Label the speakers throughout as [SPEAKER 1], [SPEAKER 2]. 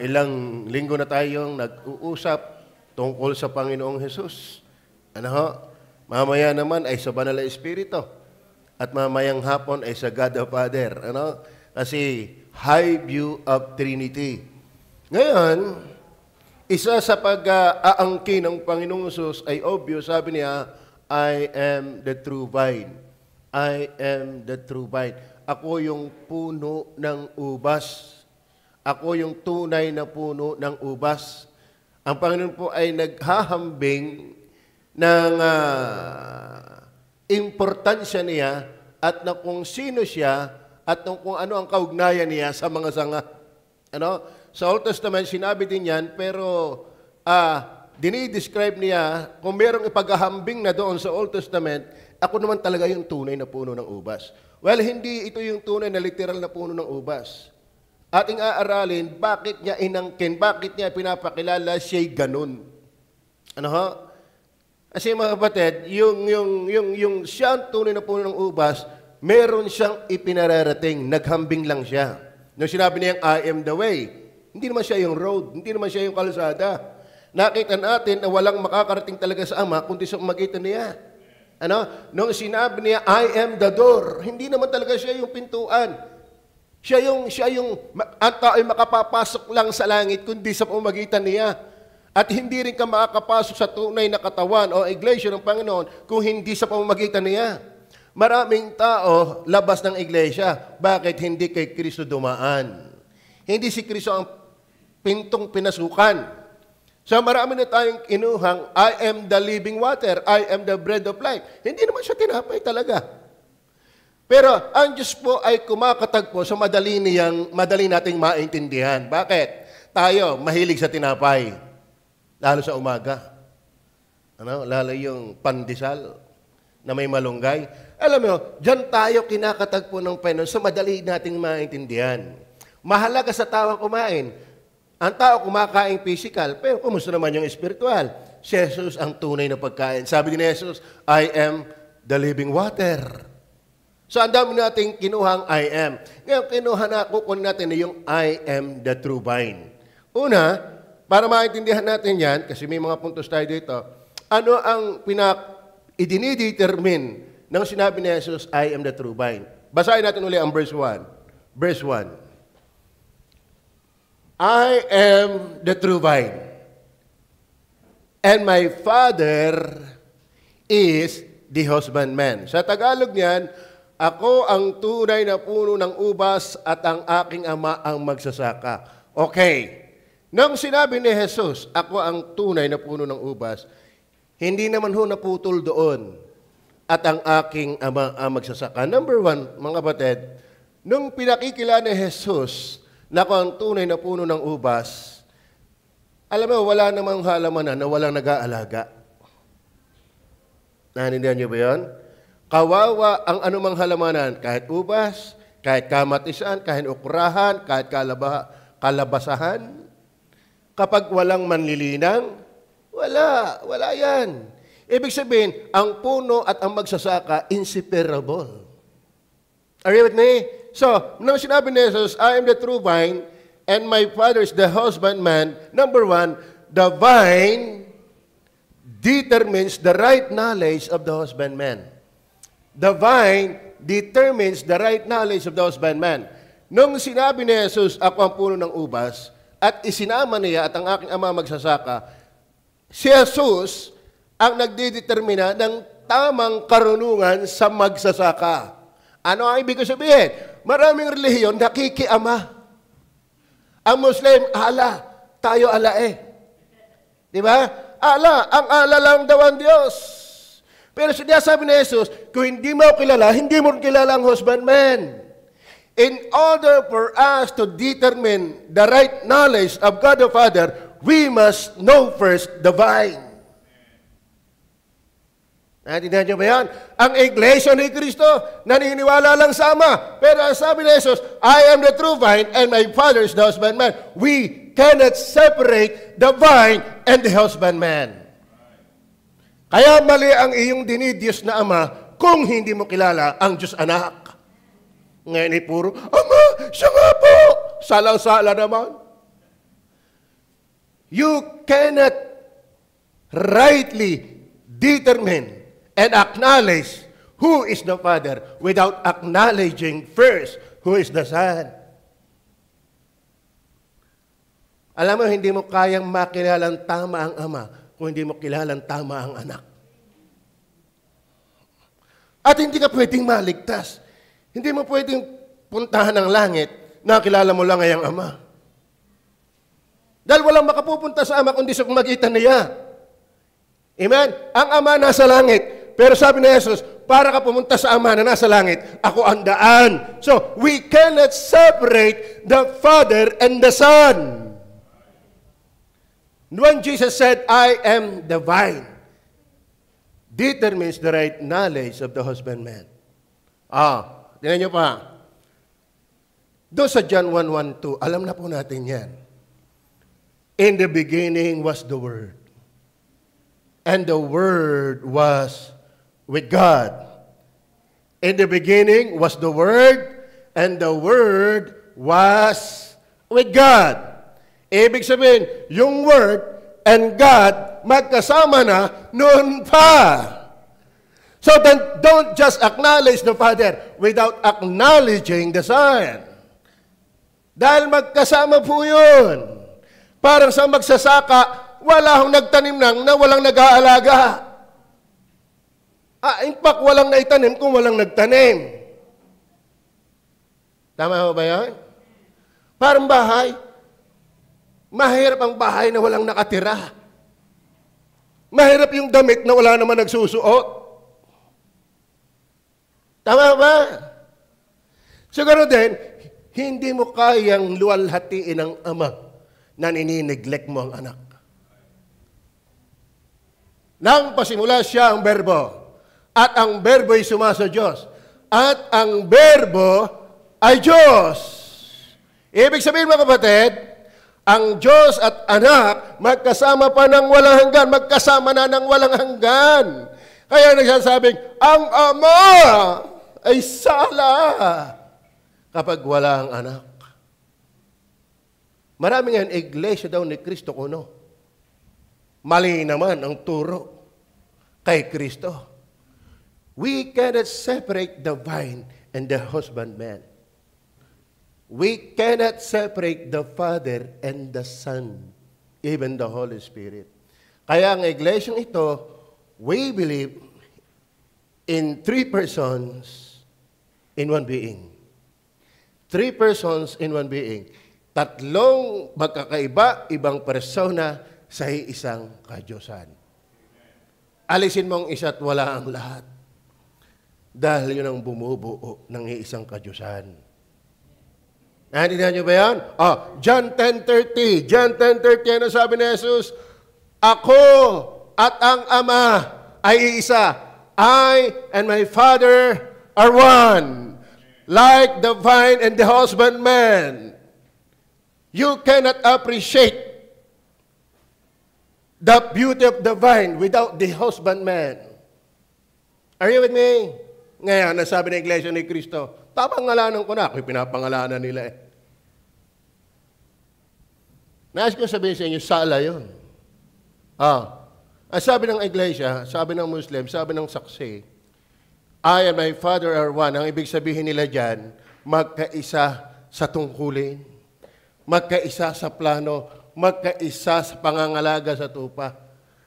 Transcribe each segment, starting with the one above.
[SPEAKER 1] Ilang linggo na tayong nag-uusap tungkol sa Panginoong Hesus. Ano ho? Mamaya naman ay sa Banal na Espiritu. At mamayang hapon ay sa God the Father. Ano? Kasi high view of Trinity. Ngayon, isa sa pag-aangkin ng Panginoong Hesus ay obvious. Sabi niya, I am the true vine. I am the true vine. Ako yung puno ng ubas. Ako yung tunay na puno ng ubas. Ang Panginoon po ay naghahambing ng importansya niya at na kung sino siya at kung ano ang kaugnayan niya sa mga sanga. Ano? Sa Old Testament, sinabi din yan, pero dinidescribe niya, kung merong ipaghahambing na doon sa Old Testament, ako naman talaga yung tunay na puno ng ubas. Well, hindi ito yung tunay na literal na puno ng ubas. Ating aaralin, bakit niya inangkin, bakit niya pinapakilala siya'y ganun. Ano ho? Kasi mga kapatid, yung siyang tunay na puno ng ubas, meron siyang ipinararating, naghambing lang siya. Nung sinabi niyang, I am the way, hindi naman siya yung road, hindi naman siya yung kalsada. Nakita natin na walang makakarating talaga sa Ama, kundi sa magitan niya. Ano? Nung sinabi niya, I am the door, hindi naman talaga siya yung pintuan. Siya yung ang tao ay makapapasok lang sa langit kundi sa pamamagitan niya. At hindi rin ka makakapasok sa tunay na katawan o iglesia ng Panginoon kung hindi sa pamamagitan niya. Maraming tao labas ng iglesia. Bakit hindi kay Kristo dumaan? Hindi si Kristo ang pintong pinasukan. So marami na tayong inuhang, I am the living water, I am the bread of life. Hindi naman siya tinapay talaga. Pero ang Diyos po ay kumakatagpo sa madali nating maintindihan. Bakit? Tayo, mahilig sa tinapay. Lalo sa umaga. Ano? Lalo yung pandesal na may malunggay. Alam mo, dyan tayo kinakatagpo ng Panginoon sa madali nating maintindihan. Mahalaga sa tao kumain. Ang tao kumakain physical, pero kumusta naman yung spiritual? Si Jesus ang tunay na pagkain. Sabi ni Jesus, I am the living water. So, ang dami natin kinuhang I am. Ngayon, kukunin natin yung I am the true vine. Una, para maintindihan natin yan, kasi may mga puntos tayo dito, ano ang idinidetermine ng sinabi ni Jesus, I am the true vine. Basahin natin uli ang verse 1. Verse 1. I am the true vine, and my Father is the husbandman. Sa Tagalog niyan, ako ang tunay na puno ng ubas at ang aking ama ang magsasaka. Okay. Nang sinabi ni Jesus, ako ang tunay na puno ng ubas, hindi naman ho naputol doon at ang aking ama ang magsasaka. Number one, mga kapatid, nung pinakikila ni Jesus na ako ang tunay na puno ng ubas, alam mo, wala namang halamanan na walang nag-aalaga. Nanindihan niyo ba yun? Kawawa ang anumang halamanan, kahit ubas, kahit kamatisan, kahit ukrahan, kahit kalabasahan. Kapag walang manlilinang, wala yan. Ibig sabihin, ang puno at ang magsasaka, inseparable. Are you with me? So, nung sinabi ni Jesus, I am the true vine, and my Father is the husbandman, number one, the vine determines the right knowledge of the husbandman. The vine determines the right knowledge of the husbandman. Nung sinabi ni Jesus, ako ang puno ng ubas, at isinama niya at ang aking ama magsasaka, si Jesus ang nagdidetermina ng tamang karunungan sa magsasaka. Ano ang ibig sabihin? Maraming relihiyon nakikiama. Ang Muslim, ala, tayo ala eh. Di ba? Ala, ang ala lang daw ang Diyos. Pero sinasabi ni Jesus, kung hindi mo kilala, hindi mo kilala ang husbandman. In order for us to determine the right knowledge of God the Father, we must know first the vine. Natindihan niyo ba yan? Ang Iglesia ni Cristo, naniniwala lang sa Ama. Pero ang sabi ni Jesus, I am the true vine and my Father is the husbandman. We cannot separate the vine and the husbandman. Kaya mali ang iyong dinidiyos na Ama kung hindi mo kilala ang Diyos Anak. Ngayon ay puro, Ama, siya nga po. Salang-sala naman. You cannot rightly determine and acknowledge who is the Father without acknowledging first who is the Son. Alam mo, hindi mo kayang makilalang tama ang Ama kung hindi mo kilalang tama ang Anak. At hindi ka pwedeng maligtas. Hindi mo pwedeng puntahan ng langit na kilala mo lang ay ang Ama. Dahil walang makapupunta sa Ama kundi sa magitan niya. Amen? Ang Ama nasa langit. Pero sabi ni Jesus, para ka pumunta sa Ama na nasa langit, ako ang daan. So, we cannot separate the Father and the Son. When Jesus said, I am the vine, determines the right knowledge of the husbandman. Tingnan nyo pa. Doon sa John 1:1-2, alam na po natin yan. In the beginning was the Word. And the Word was with God. In the beginning was the Word, and the Word was with God. Ibig sabihin, yung Word and God magkasama na noon pa. So then, don't just acknowledge the Father without acknowledging the Son. Dahil magkasama po yun. Parang sa magsasaka, wala akong nagtanim na walang nag-aalaga. In fact, walang naitanim kung walang nagtanim. Tama ba yan? Parang bahay. Mahirap ang bahay na walang nakatira. Mahirap yung damit na wala naman nagsusuot. Tama ba? Siguro din, hindi mo kayang luwalhatiin ang Ama na ninineglect mo ang anak. Nang pasimula siya ang berbo, at ang berbo ay sumasa Diyos, at ang berbo ay Diyos. Ibig sabihin mga kapatid, ang Diyos at anak magkasama pa ng walang hanggan, magkasama na ng walang hanggan. Kaya nagsasabing, ang Ama ay sala kapag wala ang anak. Marami nga iglesia daw ni Kristo kuno. Mali naman ang turo kay Kristo. We cannot separate the vine and the husbandman. We cannot separate the Father and the Son, even the Holy Spirit. Kaya ang iglesia ito, we believe in 3 persons in one being. 3 persons in one being. 3 magkakaiba, ibang persona sa isang kadyusan. Alisin mo ang isa't wala ang lahat. Dahil yun ang bumubuo ng isang kadyusan. Naintindihan niyo ba yan? John 10:30. John 10:30, ano sabi ni Jesus? Ako at ang Ama ay isa. I and my Father are one. Like the vine and the husbandman. You cannot appreciate the beauty of the vine without the husbandman. Are you with me? Ngayon, nasabi ng Iglesia ni Cristo, papangalanan ko na. Ako'y pinapangalanan nila eh. Nais ko sabihin sa inyo, sala yun. Ang sabi ng Iglesia, sabi ng Muslim, sabi ng saksi, I and my Father are one. Ang ibig sabihin nila dyan, magkaisa sa tungkulin, magkaisa sa plano, magkaisa sa pangangalaga sa tupa.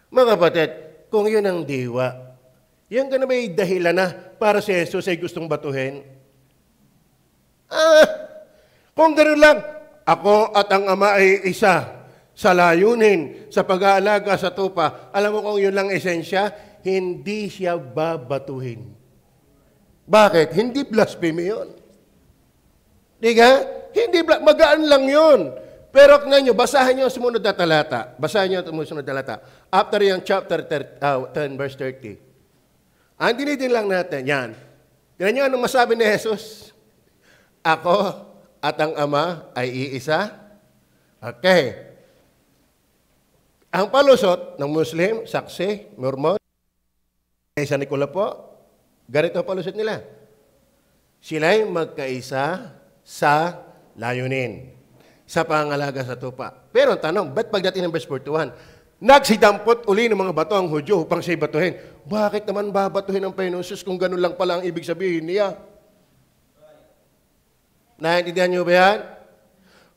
[SPEAKER 1] Mga kapatid, kung yun ang diwa, yan ka na may dahilan na para si Jesus ay gustong batuhin? Kung gano'n lang, ako at ang Ama ay isa sa layunin, sa pag-aalaga sa tupa. Alam mo kung yun lang esensya, hindi siya babatuhin. Bakit? Hindi blasphemy yun. Diga? Hindi magaan lang yun. Pero kung nyo, basahin nyo ang sumunod na talata. Basahin nyo ang sumunod na talata. After yung chapter 10, verse 30. Ang dinidin lang natin, yan. Tignan nyo anong masabi ni Jesus? Ako at ang Ama ay iisa. Okay. Ang palusot ng Muslim, saksi, Mormon, Sa Nicola po, ganito ang palusot nila. Sila'y magkaisa sa layunin, sa pangalaga sa tupa. Pero ang tanong, ba't pagdating ng verse 41, nagsidampot uli ng mga bato ang Hudyo upang siya'y batuhin? Bakit naman babatuhin ng Panginoon Jesus kung ganun lang pala ang ibig sabihin niya? Naintindihan niyo ba yan?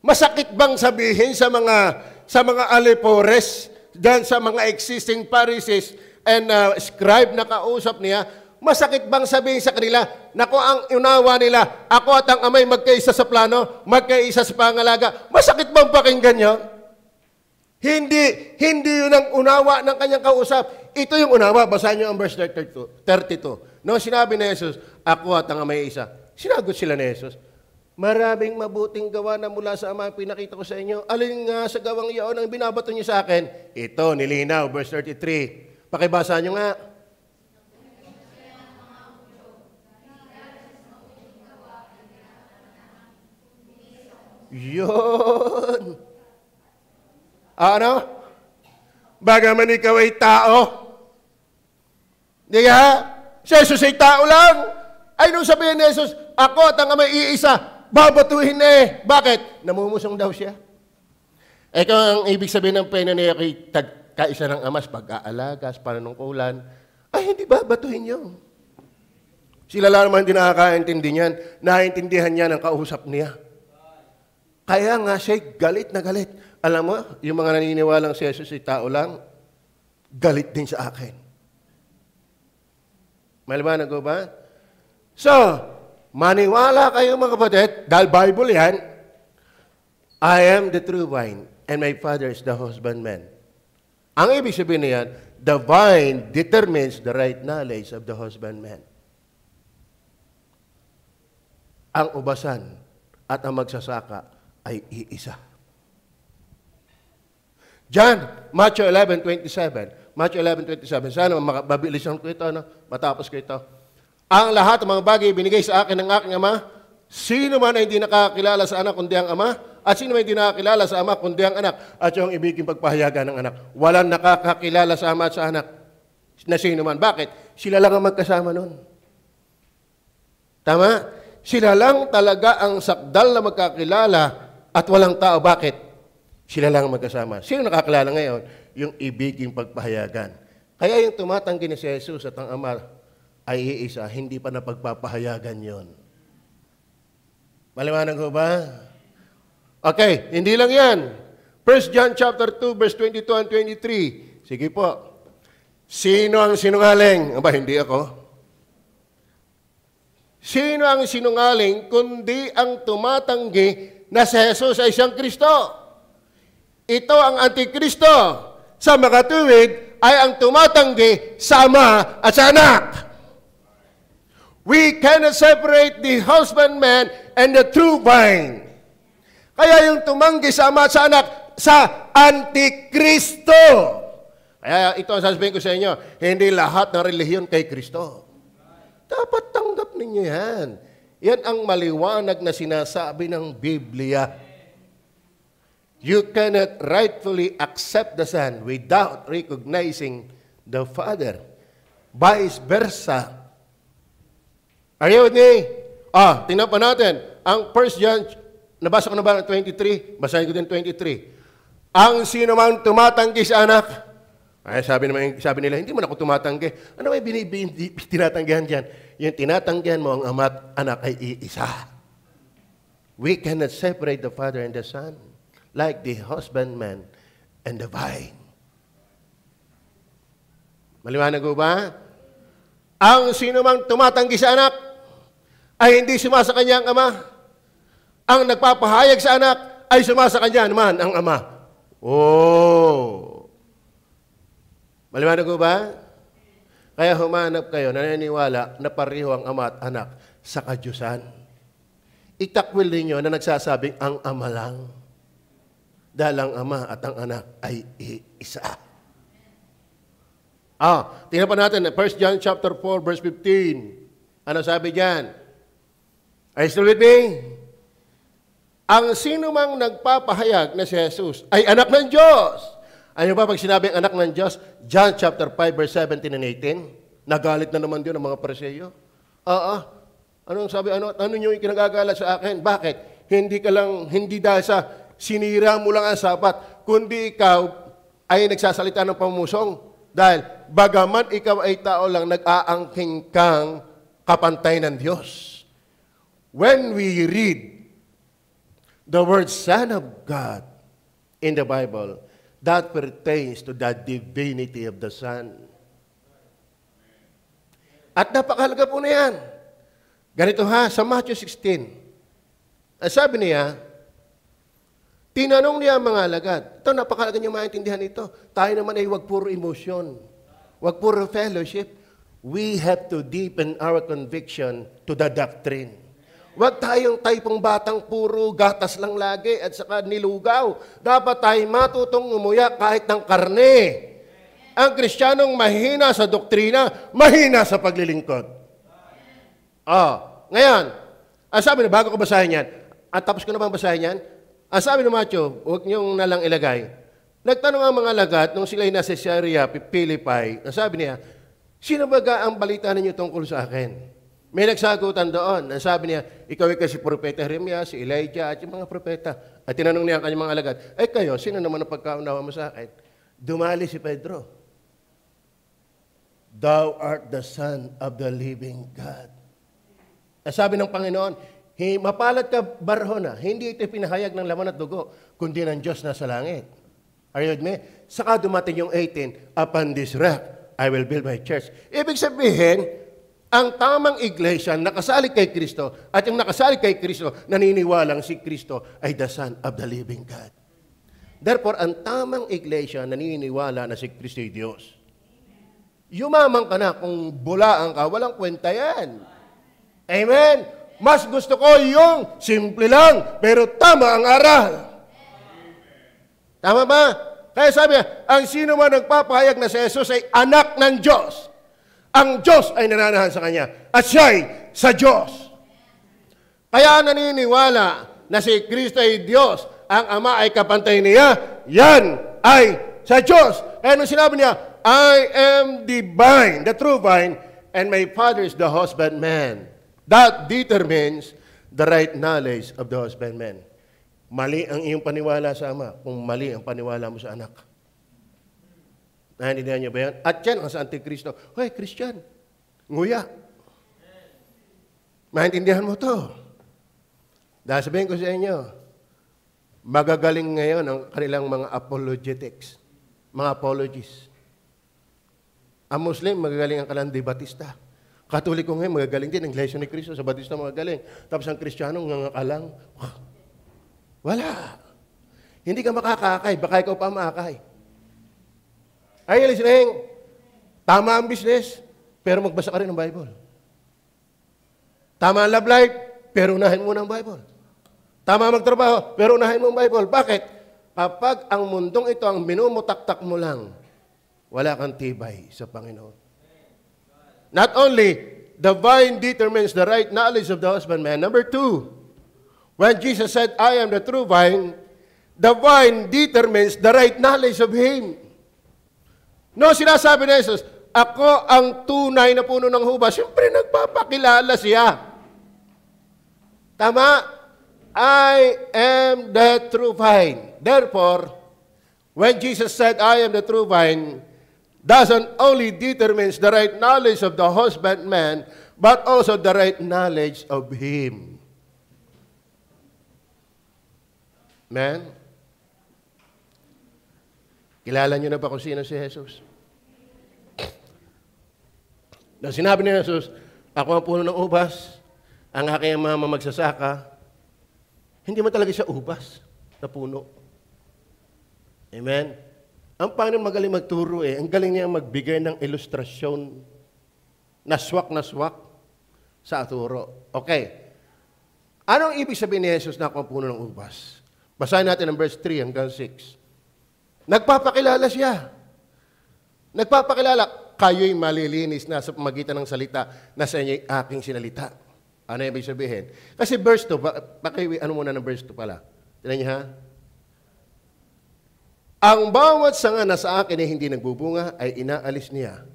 [SPEAKER 1] Masakit bang sabihin sa mga alipores, dyan sa mga existing Pharisees and scribe na kausap niya, masakit bang sabihin sa kanila, naku, ang unawa nila, ako at ang amay magkaisa sa plano, magkaisa sa pangalaga. Masakit bang pakinggan niyo? Hindi yun ang unawa ng kanyang kausap. Ito yung unawa. Basahin niyo ang verse 32. No, sinabi ni Jesus, ako at ang amay isa. Sinagot sila ni Jesus, maraming mabuting gawa na mula sa Ama pinakita ko sa inyo. Alin nga sa gawang iyon ang binabato niyo sa akin? Ito, nilinaw, verse 33. Pakibasa niyo nga. Yun. Ano? Bagaman ikaw ay tao. Di ka? Si Jesus ay tao lang. Ay, nung sabihin ni Jesus, ako at ang amay iisa, babatuhin na eh. Bakit? Namumusong daw siya. Ito ang ibig sabihin ng pena niya kay kaisa ng amas, pag-aalagas, panunungkulan. Ay, hindi ba batuhin niyo? Sila lang naman hindi nakakaintindi niyan. Naiintindihan niya ng kausap niya. Kaya nga siya galit na galit. Alam mo, yung mga naniniwalang si Jesus ay tao lang, galit din sa akin. Maliwanag ko ba? So, maniwala kayo mga kapatid, dahil Bible yan, I am the true vine, and my Father is the husbandman. Ang ibig sabihin niyan, the vine determines the right knowledge of the husbandman. Ang ubasan at ang magsasaka ay iisa. John, Matthew 11:27. Matthew 11:27. Sana mabilisan ko ito, matapos ko ito. Ang lahat ng mga bagay binigay sa akin ng aking Ama. Sino man ay hindi nakakilala sa anak kundi ang Ama, at sino man hindi nakakilala sa Ama kundi ang anak, at yung ibiging pagpahayagan ng anak. Walang nakakakilala sa Ama at sa anak na sino man. Bakit? Sila lang ang magkasama nun. Tama? Sila lang talaga ang sakdal na magkakilala at walang tao. Bakit? Sila lang ang magkasama. Sino nakakilala ngayon? Yung ibiging pagpahayagan. Kaya yung tumatanggi ni si Jesus at ang Ama ay iisa, hindi pa napagpapahayagan yon. Maliwanag ko ba? Okay, hindi lang yan. 1 John chapter 2, verse 22 and 23. Sige po. Sino ang sinungaling? Aba, hindi ako. Sino ang sinungaling kundi ang tumatanggi na si Jesus ay siyang Kristo? Ito ang Antikristo. Sa makatuwid ay ang tumatanggi sa Ama at sa Anak. We cannot separate the husbandman and the true vine. Kaya yung tumanggi sa Ama at sa Anak, sa Antikristo. Kaya ito ang sasabihin ko sa inyo, hindi lahat ng relihiyon kay Kristo. Dapat tanggap ninyo yan. Yan ang maliwanag na sinasabi ng Biblia. You cannot rightfully accept the Son without recognizing the Father. Vice versa. Are you with me? Tingnan pa natin. Ang 1 John, nabasa ko na ba ng 23? Basahin ko din 23. Ang sino man tumatanggi sa anak, ay sabi nila, hindi mo na ako tumatanggi. Ano may tinatanggihan dyan? Yung tinatanggihan mo ang Ama at Anak ay iisa. We cannot separate the Father and the Son like the husbandman and the vine. Maliwanag ko ba? Ang sino mang tumatanggi sa anak ay hindi sumasa kanya ang Ama. Ang nagpapahayag sa anak ay sumasa kanya naman ang Ama. Oh! Maliwanag ko ba? Kaya humanap kayo, naniniwala na pareho ang Ama at Anak sa kadyusan. Itakwil ninyo na nagsasabing ang Ama lang. Dahil ang Ama at ang Anak ay iisa. Tingnan pa natin, 1 John chapter 4, verse 15. Ano sabi diyan? Are you still with me? Ang sino mang nagpapahayag na si Jesus ay anak ng Diyos. Ano ba pag sinabing anak ng Diyos? John chapter 5, verse 17 and 18. Nagalit na naman din ang mga Pariseo. Anong sabi? Ano nyo yung kinagagalat sa akin? Bakit? Hindi dahil sa sinira mo lang ang sapat, kundi ikaw ay nagsasalita ng pamusong. Dahil bagaman ikaw ay tao lang, nag-aangking kang kapantay ng Diyos. When we read the word Son of God in the Bible, that pertains to the divinity of the Son. At napakahalaga po na yan. Ganito ha, sa Matthew 16, sabi niya, tinanong niya ang mga alagad. Ito, napakahalaga niyo maintindihan ito. Tayo naman ay wag puro emotion. Wag puro fellowship. We have to deepen our conviction to the doctrine. Wag tayong typong batang puro gatas lang lagi at saka nilugaw. Dapat tayo matutong umuya kahit ng karne. Ang Kristiyanong mahina sa doktrina, mahina sa paglilingkod. Ngayon, sabi na, bago ko basahin yan, at tapos ko na bang basahin yan? Sabi ng Matthew, huwag niyong nalang ilagay. Nagtanong ang mga lagat nung sila'y nasa Caesarea Philippi, sabi niya, sino ba ang balita ninyo tungkol sa akin? May nagsagutan doon. Sabi niya, ikaw ay si Propeta Jeremias, si Elijah, at yung mga propeta. At tinanong niya ang kanyang mga alagad, ay kayo, sino naman ang pagkaunawa mo sa akin? Dumali si Pedro. Thou art the Son of the living God. Sabi ng Panginoon, mapalad ka, Barhona, hindi ito pinahayag ng laman at dugo, kundi ng Diyos na sa langit. Are you with me? Saka dumating yung 18, upon this rock, I will build my church. Ibig sabihin, ang tamang iglesia nakasali kay Kristo at yung nakasali kay Kristo, naniniwalang si Kristo ay the Son of the living God. Therefore, ang tamang iglesia naniniwala na si Kristo ay Diyos. Yumaman ka na kung bulaan ka, walang kwenta yan. Amen? Mas gusto ko yung simple lang, pero tama ang aral. Tama ba? Kaya sabi niya, ang sino man nagpapahayag na si Jesus ay anak ng Diyos. Ang Diyos ay nananahan sa Kanya. At siya'y sa Diyos. Kaya naniniwala na si Kristo ay Diyos, ang Ama ay kapantay niya, yan ay sa Diyos. Kaya nung sinabi niya, I am the vine, the true vine, and my Father is the husbandman. That determines the right knowledge of the husbandman. Mali ang iyong paniwala sa Ama kung mali ang paniwala mo sa anak. Naintindihan niyo ba yan? At yan ang sa Antikristo. Hoy, Christian, nguya. Maintindihan mo to. Dahil sabihin ko sa inyo, magagaling ngayon ang kanilang mga apologetics, mga apologies. Ang Muslim, magagaling ang kanilang debatista. Katoliko ngayon, magagaling din. Ang Iglesia ni Cristo, sa Batista magagaling. Tapos ang Kristiyano, ngangakalang. Wala. Hindi ka makakakay. Baka ikaw pa makakay. Ay, listening. Tama ang business, pero magbasa ka rin ng Bible. Tama ang love life, pero unahin mo ng Bible. Tama magtrabaho, pero unahin mo ang Bible. Bakit? Kapag ang mundong ito ang minumutaktak mo lang, wala kang tibay sa Panginoon. Not only, the vine determines the right knowledge of the husbandman. Number 2, when Jesus said, I am the true vine, the vine determines the right knowledge of Him. No, sinasabi ni Jesus, ako ang tunay na puno ng hubas. Siyempre, nagpapakilala siya. Tama? I am the true vine. Therefore, when Jesus said, I am the true vine, doesn't only determines the right knowledge of the husbandman, but also the right knowledge of Him. Amen? Kilala niyo na ba kung sino si Jesus? Nang sinabi ni Jesus, ako ang puno ng ubas, ang aking mama magsasaka, hindi mo talaga siya ubas na puno. Amen? Ang Panginoon magaling magturo Ang galing niya magbigay ng ilustrasyon na swak sa turo. Okay. Anong ibig sabihin ni Jesus na ako ang puno ng ubas? Basahin natin ang verse 3 hanggang 6. Nagpapakilala siya. Nagpapakilala, kayo'y malilinis na sa pamagitan ng salita na sa inyo'y aking sinalita. Ano ibig sabihin? Kasi verse 2, ano muna ng verse 2 pala? Tignan niyo ha? Ang bawat sanga na sa akin ay hindi nagbubunga ay inaalis niya.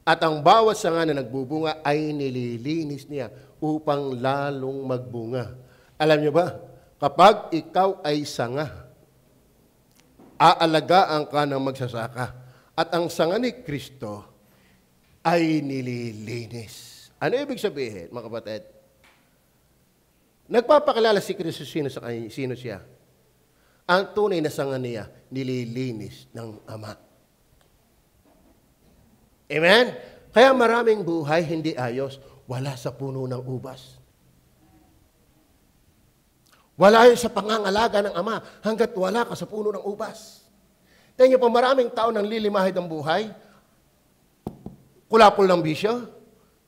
[SPEAKER 1] At ang bawat sanga na nagbubunga ay nililinis niya upang lalong magbunga. Alam niyo ba, kapag ikaw ay sanga, aalagaan ka ng magsasaka. At ang sanga ni Kristo ay nililinis. Ano ibig sabihin, mga kapatid? Nagpapakilala si Kristo sino siya. Ang tunay na sanga niya, nililinis ng Ama. Amen? Kaya maraming buhay hindi ayos, wala sa puno ng ubas. Wala yun sa pangangalaga ng Ama hanggat wala ka sa puno ng ubas. Tingnan niyo po, maraming tao nang lilimahid ang buhay, kulapol ng bisyo,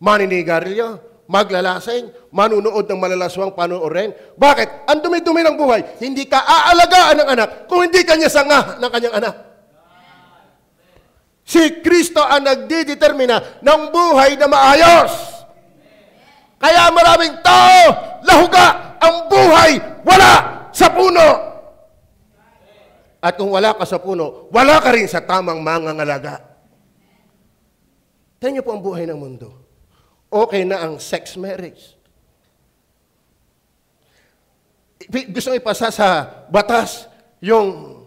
[SPEAKER 1] maninigarilyo, maglalasing, manunood ng malalaswang panoorin. Bakit? Ang dumi-dumi ng buhay. Hindi ka aalagaan ng anak kung hindi kanya sanga ng kanyang anak. Si Kristo ang nagdidetermina ng buhay na maayos. Kaya maraming tao, lahuga ang buhay, wala sa puno. At kung wala ka sa puno, wala ka rin sa tamang mangangalaga. Tingnan niyo po ang buhay ng mundo. Okay na ang sex marriage. Gusto ipasa sa batas yung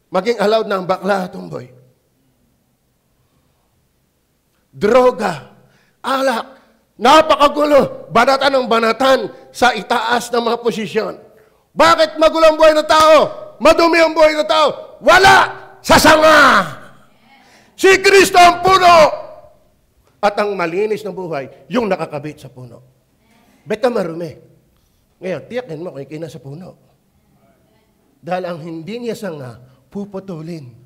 [SPEAKER 1] maging allowed ng bakla at tumboy. Droga, alak, napakagulo, banatan ng banatan sa itaas ng mga posisyon. Bakit magulo ang buhay ng tao? Madumi ang buhay ng tao? Wala sa sanga. Si Kristo ang puno. At ang malinis na buhay, yung nakakabit sa puno. Bet ka marumi. Ngayon, tiyakin mo kung ikay nasa puno. Dahil ang hindi niya sanga, puputulin.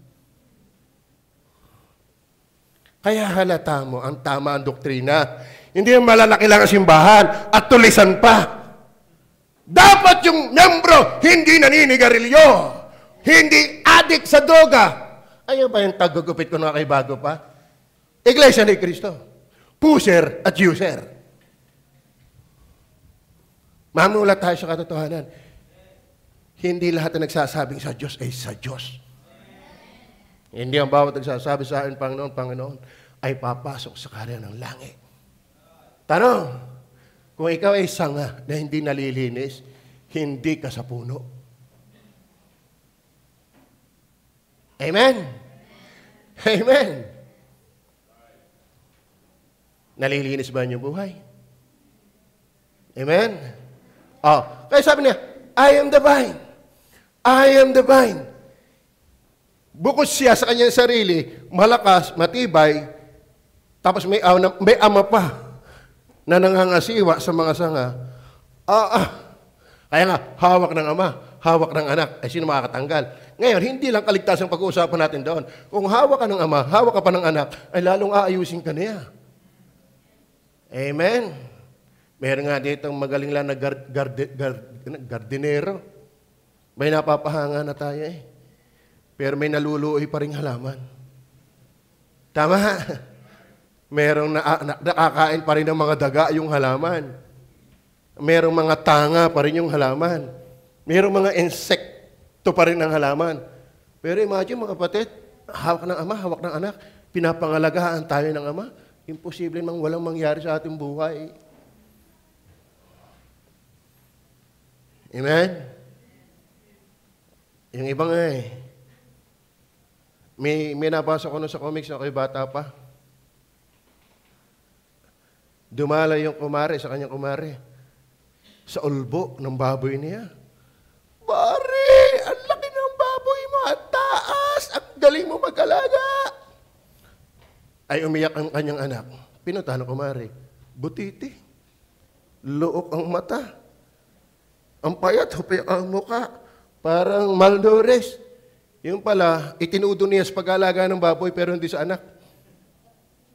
[SPEAKER 1] Kaya halata mo ang tama ang doktrina. Hindi yung malalaki lang ang simbahan at tulisan pa. Dapat yung miyembro hindi naninigarilyo. Hindi adik sa droga. Ayaw ba yung tagugupit ko na kay bago pa? Iglesia ni Kristo. Puser at user. Mamulat tayo sa katotohanan. Hindi lahat na nagsasabing sa Diyos ay sa Diyos. Hindi ang bawat nagsasabi sa akin, Panginoon, Panginoon, ay papasok sa karya ng langit. Tanong, kung ikaw ay sanga na hindi nalilinis, hindi ka sa puno. Amen? Amen? Nalilinis ba niyo buhay? Amen? Oh, kaya sabi niya, I am the vine. I am the vine. Bukod siya sa kanyang sarili, malakas, matibay, tapos may ama pa na nangangasiwa sa mga sanga. Kaya nga, hawak ng ama, hawak ng anak, ay sino makakatanggal? Ngayon, hindi lang kaligtasan pag-uusapan natin doon. Kung hawak ka ng ama, hawak ka pa ng anak, ay lalong aayusin ka niya. Amen? Meron nga dito magaling lang na gardinero. May napapahanga na tayo eh. Pero may naluluoy pa rin halaman. Tama? Merong nakakain pa rin ng mga daga yung halaman. Merong mga tanga pa rin yung halaman. Merong mga insekto pa rin ng halaman. Pero imagine mga kapatid, hawak ng ama, hawak ng anak, pinapangalagaan tayo ng ama, imposible mang walang mangyari sa ating buhay. Amen? Yung ibang may nabasa ko sa comics na ako'y bata pa. Dumala yung kumare sa kanyang kumare sa ulbo ng baboy niya. Pare, ang laki ng baboy mo, ang taas, ang galing mo mag-alaga. Ay umiyak ang kanyang anak. Pinunta ng kumare, butiti, luok ang mata, ang payat, hupiyak ang muka, parang malnourished. Yung pala, itinudo niya sa pag-alaga ng baboy pero hindi sa anak.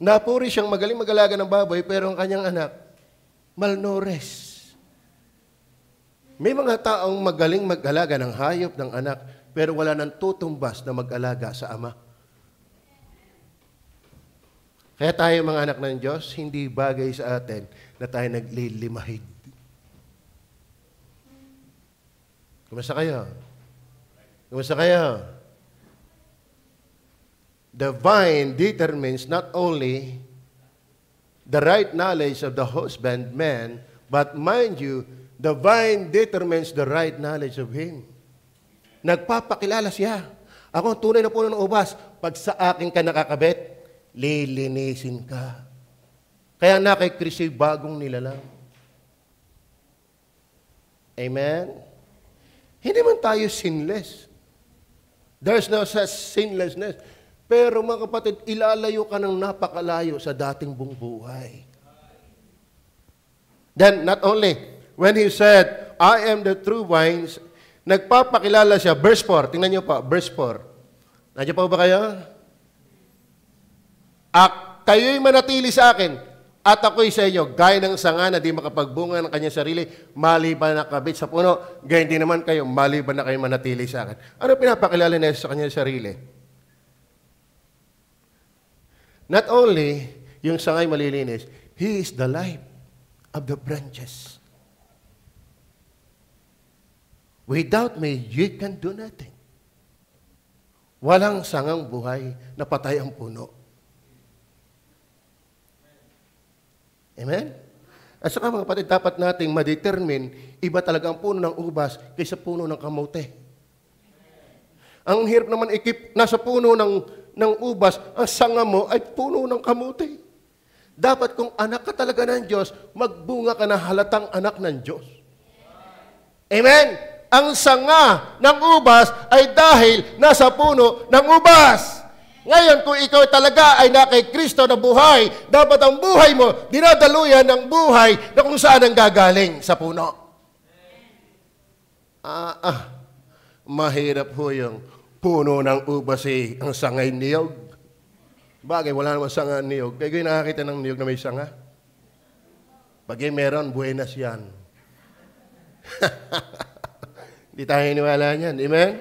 [SPEAKER 1] Napuri siyang magaling mag-alaga ng baboy pero ang kanyang anak, malnourished. May mga taong magaling mag-alaga ng hayop ng anak pero wala nang tutumbas na mag-alaga sa ama. Kaya tayo mga anak ng Diyos, hindi bagay sa atin na tayo naglilimahid. Kumusta kayo? Kumusta kayo? The vine determines not only the right knowledge of the husbandman, but mind you, The vine determines the right knowledge of Him. Nagpapakilala siya. Ako ang tunay na puno ng ubas. Pag sa akin ka nakakabit, lilinisin ka. Kaya na kay Kristo'y bagong nilalang. Amen? Hindi man tayo sinless. There's no such sinlessness. Pero mga kapatid, ilalayo ka ng napakalayo sa dating buong buhay. Then, not only, when He said, I am the true vines, nagpapakilala siya. Verse 4, tingnan niyo pa, verse 4. Nandiyan pa ba kayo? Kayo'y manatili sa akin, at ako'y sa inyo, gaya ng sanga na di makapagbunga ng kanyang sarili, maliban na nakabit sa puno, gayon din naman kayo, maliban na kayo manatili sa akin. Ano pinapakilala niya sa kanyang sarili? Not only yung sangay malilinis, He is the life of the branches. Without me, you can do nothing. Walang sangang buhay na patay ang puno. Amen? At saka mga kapatid, dapat nating ma-determine, iba talaga ang puno ng ubas kaysa puno ng kamote. Ang hirap naman nasa puno ng ubas, ang sanga mo ay puno ng kamote. Dapat kung anak ka talaga ng Diyos, magbunga ka na halatang anak ng Diyos. Amen? Ang sanga ng ubas ay dahil nasa puno ng ubas. Ngayon, kung ikaw talaga ay na kay Kristo na buhay, dapat ang buhay mo, dinadaluyan ng buhay na kung saan ang gagaling sa puno. Mahirap ho yung puno ng ubas ang sangay niyog. Bagay, wala naman sanga niyog. Kaya kayo nakakita ng niyog na may sanga? Pag meron, buenas yan. Hindi tayo hiniwala niyan. Amen?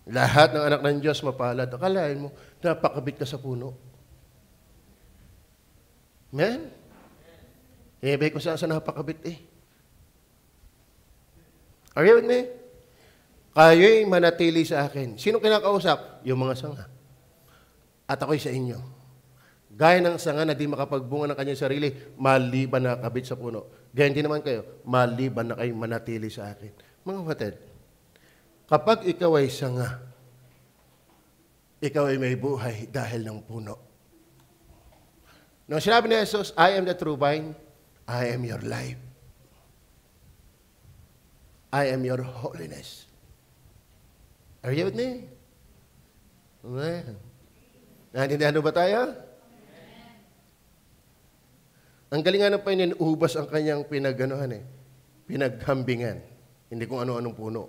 [SPEAKER 1] Lahat ng anak ng Diyos mapalad. Akalain mo, napakabit ka sa puno. Amen? Ibig ko saan sa napakabit Are you with me? Kayo'y manatili sa akin. Sino kinakausap? Yung mga sanga. At ako'y sa inyo. Gaya ng sanga na di makapagbunga ng kanyang sarili, maliban na kabit sa puno. Gaya din naman kayo, maliban na kayo manatili sa akin. Mga kapatid, kapag ikaw ay sanga, ikaw ay may buhay dahil ng puno. Nung sinabi ni Jesus, I am the true vine, I am your life. I am your holiness. Are you with me? Amen. Naintindihan ba tayo? Ang galingan ng Panginoon, ubas ang kanyang pinaghambingan. Hindi kung ano-anong puno.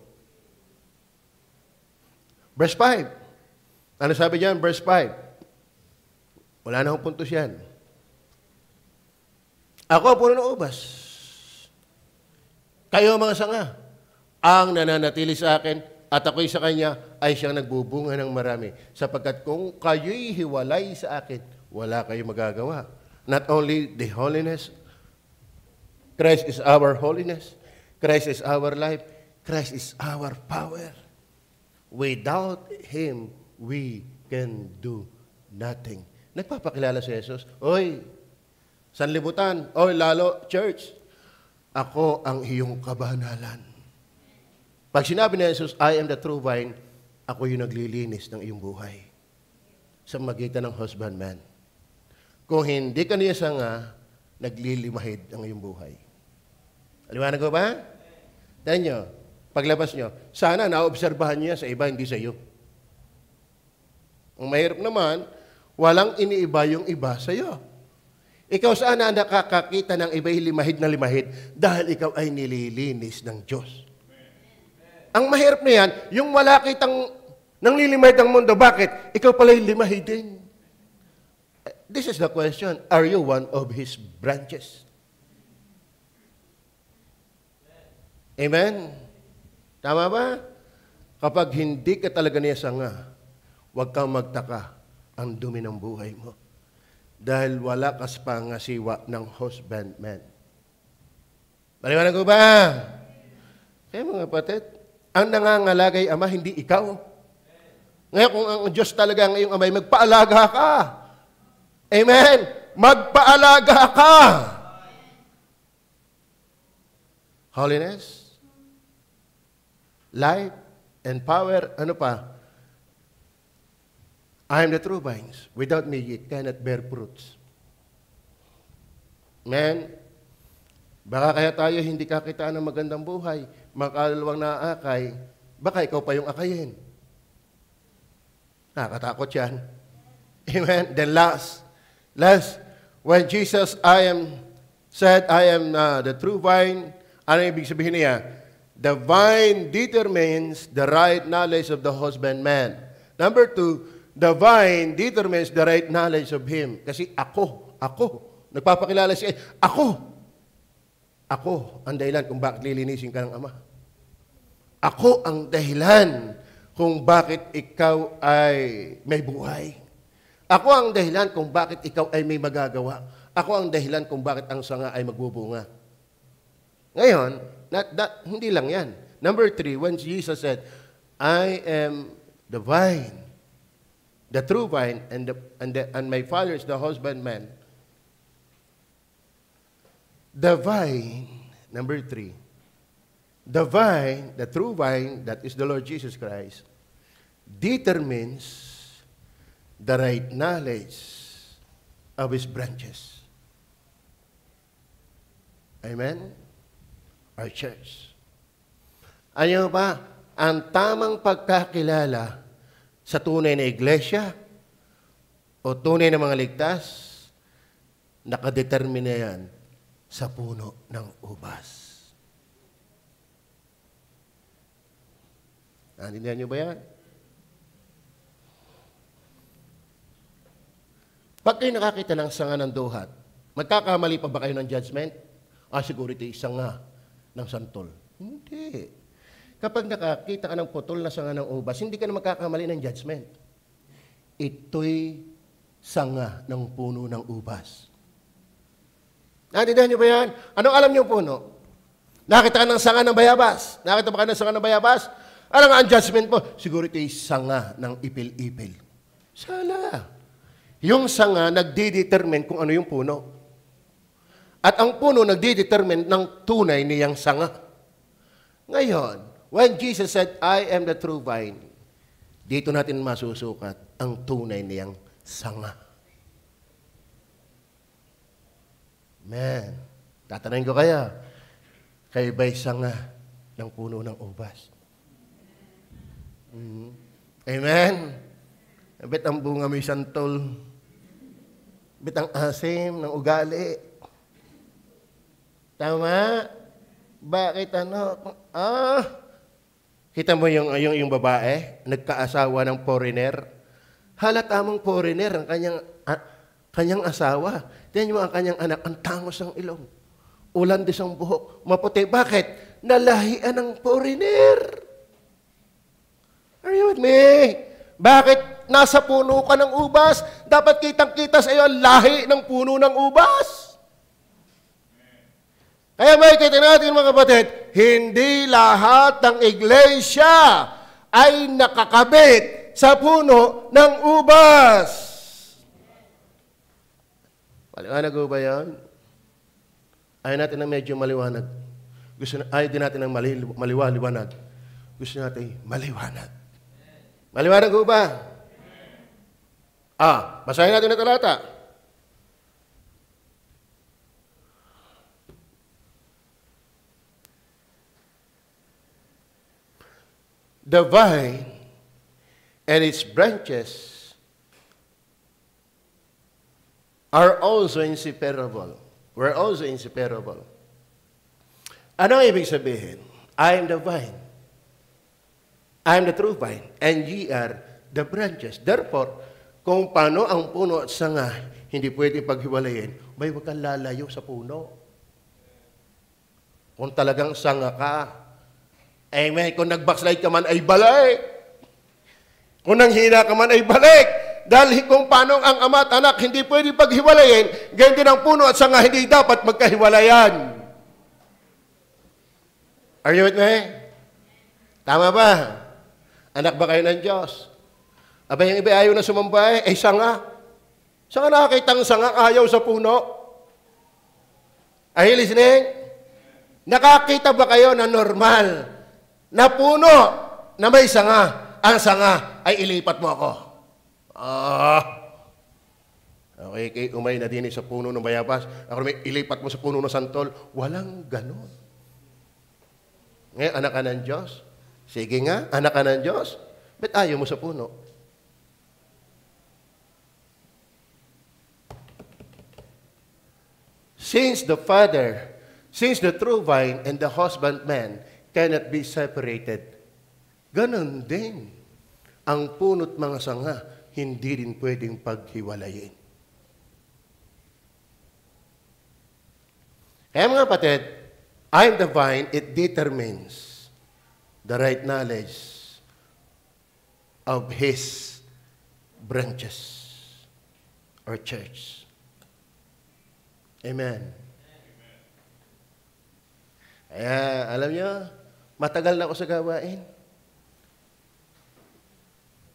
[SPEAKER 1] Verse 5. Ano sabi diyan? Verse 5. Wala na akong puntos yan. Ako ang puno ng ubas. Kayo mga sanga, ang nananatili sa akin at ako'y sa kanya ay siyang nagbubunga ng marami. Sapagkat kung kayo'y hiwalay sa akin, wala kayong magagawa. Not only the holiness, Christ is our holiness, Christ is our life, Christ is our power. Without Him, we can do nothing. Nagpapakilala si Jesus, Oy, sanlibutan, oy, lalo, church, ako ang iyong kabanalan. Pag sinabi ni Jesus, I am the true vine, ako yung naglilinis ng iyong buhay sa magitan ng husbandman. Kung hindi ka niya sanga, naglilimahid ang iyong buhay. Aliwanag ko ba? Tignan nyo, paglabas nyo, sana naobserbahan niya sa iba, hindi sa iyo. Ang mahirap naman, walang iniiba yung iba sa iyo. Ikaw sana nakakakita ng iba'y limahid na limahid dahil ikaw ay nililinis ng Diyos. Ang mahirap na yan, yung wala kitang nanglilimahid ng mundo, bakit? Ikaw pala'y limahid din. This is the question, are you one of His branches? Amen? Tama ba? Kapag hindi ka talaga niya sanga, huwag kang magtaka ang dumi ng buhay mo. Dahil wala kas pangasiwa ng husbandman. Paliwanag ko ba? Kaya mga kapatid, ang nangangalagay ama, hindi ikaw. Ngayon kung ang Diyos talaga ang iyong amay, magpaalaga ka. Amen? Magpaalaga ka. holiness, light, and power. Ano pa? I am the true vines. Without me, it cannot bear fruits. Man, baka kaya tayo hindi kakitaan ng magandang buhay, makaluluwang naaakay, baka ikaw pa yung akayin. Nakakatakot yan. Amen. Then last, when Jesus said, I am the true vine, ano ibig sabihin niya? The vine determines the right knowledge of the husbandman. Number 2, the vine determines the right knowledge of him. Kasi ako, nagpapakilala siya, ako ang dahilan kung bakit lilinisin ka ng Ama. Ako ang dahilan kung bakit ikaw ay may buhay. Ako ang dahilan kung bakit ikaw ay may magagawa. Ako ang dahilan kung bakit ang sanga ay magbubunga. Ngayon, hindi lang yan. Number 3, when Jesus said, I am the vine, the true vine, and my Father is the husbandman. The vine, number 3, the vine, the true vine, that is the Lord Jesus Christ, determines the right knowledge of His branches. Amen? Our church. Ano ba? Ang tamang pagkakilala sa tunay na iglesia o tunay na mga ligtas, nakadetermine yan sa puno ng ubas. Naintindihan niyo ba yan? Pag kayo nakakita ng sanga ng duhat, magkakamali pa ba kayo ng judgment? Siguro ito sanga ng santol. Hindi. Kapag nakakita ka ng putol na sanga ng ubas, hindi ka na magkakamali ng judgment. Ito'y sanga ng puno ng ubas. Naintindihan niyo ba yan? Anong alam niyo puno? Nakita ka ng sanga ng bayabas. Nakita ba ka ng sanga ng bayabas? Ano nga ang judgment mo? Siguro ito'y sanga ng ipil-ipil. Sala. Yung sanga nagdidetermine kung ano yung puno. At ang puno nagdidetermine ng tunay niyang sanga. Ngayon, when Jesus said, I am the true vine, dito natin masusukat ang tunay niyang sanga. Man, tatanungin ko kaya, kayo ba'y sanga ng puno ng ubas? Amen? Bet ang bunga may santol. Bet ang asim ng ugali. Tama? Bakit ano? Kita mo yung babae, nagkaasawa ng foreigner. Halata mong foreigner ang kanyang asawa. Tingnan mo ang kanyang anak, ang tangos ng ilong. Ulandis ang buhok, maputi. Bakit? Nalahian ng foreigner. Are you with me? Bakit nasa puno ka ng ubas? Dapat kitang-kita sa iyo ang lahi ng puno ng ubas. Kaya makikita natin mga kapatid, hindi lahat ng iglesia ay nakakabit sa puno ng ubas. Maliwanag ko ba yan? Ayaw natin ng medyo maliwanag. Ayaw din natin ng maliwanag. Gusto natin maliwanag. Maliwanag ko ba? Basahin natin na talata. The vine and its branches are also inseparable. We're also inseparable. Ano ang ibig sabihin? I am the vine. I am the true vine, and ye are the branches. Therefore, kung paano ang puno at sanga hindi pwede paghiwalayin, may huwag kang lalayo sa puno. Kung talagang sanga ka, amen, kung nag-backslide ka man ay balik. Kung nanghina ka man ay balik. Dahil kung paano ang ama at anak hindi pwede paghiwalayin, ganyan din ang puno at sanga hindi dapat magkahiwalayan. Are you with me? Tama ba? Anak ba kayo ng Diyos? Aba yung iba ayaw na sumambay, sanga. Saan ka nakakita ang sanga ayaw sa puno? Are you listening? Nakakita ba kayo na normal na puno na may sanga? Ang sanga ay ilipat mo ako. Okay, kay umay na din sa puno ng bayabas. Ako may ilipat mo sa puno ng santol. Walang ganon. Ngayon, anak ka ng Diyos. Sige nga, anak ka ng Diyos. Ba't ayaw mo sa puno? Since the true vine and the husbandman cannot be separated, ganon din. Ang puno't mga sanga, hindi din pwedeng paghiwalayin. Kaya mga kapatid, I'm the vine, it determines the right knowledge of His branches or church. Amen. Kaya, alam nyo, matagal na ako sa gawain.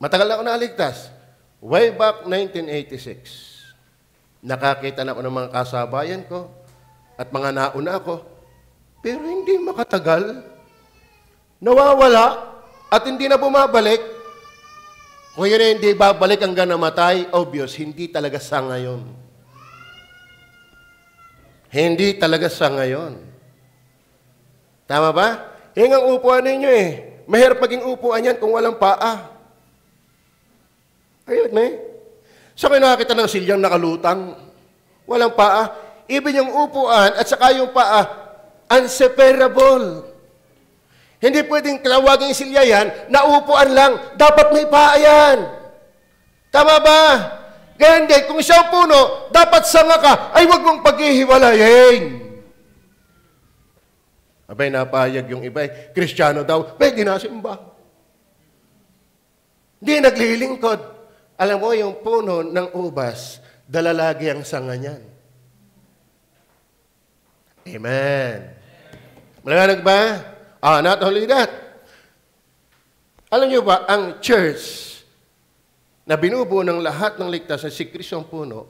[SPEAKER 1] Matagal na ako naligtas. Way back 1986, nakakita na ako ng mga kasabayan ko at mga nauna ako, pero hindi makatagal. Nawawala at hindi na bumabalik. Kung yun ay hindi babalik hanggang namatay, obvious, hindi talaga sa ngayon. Hindi talaga sa ngayon. Tama ba? Yung ang upuan ninyo eh. Mahirap maging upuan yan kung walang paa. Are you with me? So kayo nakakita ng silyang nakalutang, walang paa. Even yung upuan at saka yung paa, inseparable. Hindi pwedeng tawagin silya yan, na upuan lang, dapat may paa yan. Tama ba? Ganyan din, kung siya puno, dapat sanga ka, ay wag mong paghihiwalayin. Abay, napayag yung iba, Kristiyano daw, pwede na simba. Hindi naglilingkod. Alam mo, yung puno ng ubas, dalalagi ang sanga niyan. Amen. Maliwanag ba? Not only that. Alam niyo ba, ang church na binubuo ng lahat ng ligtas na si Kristo ang puno,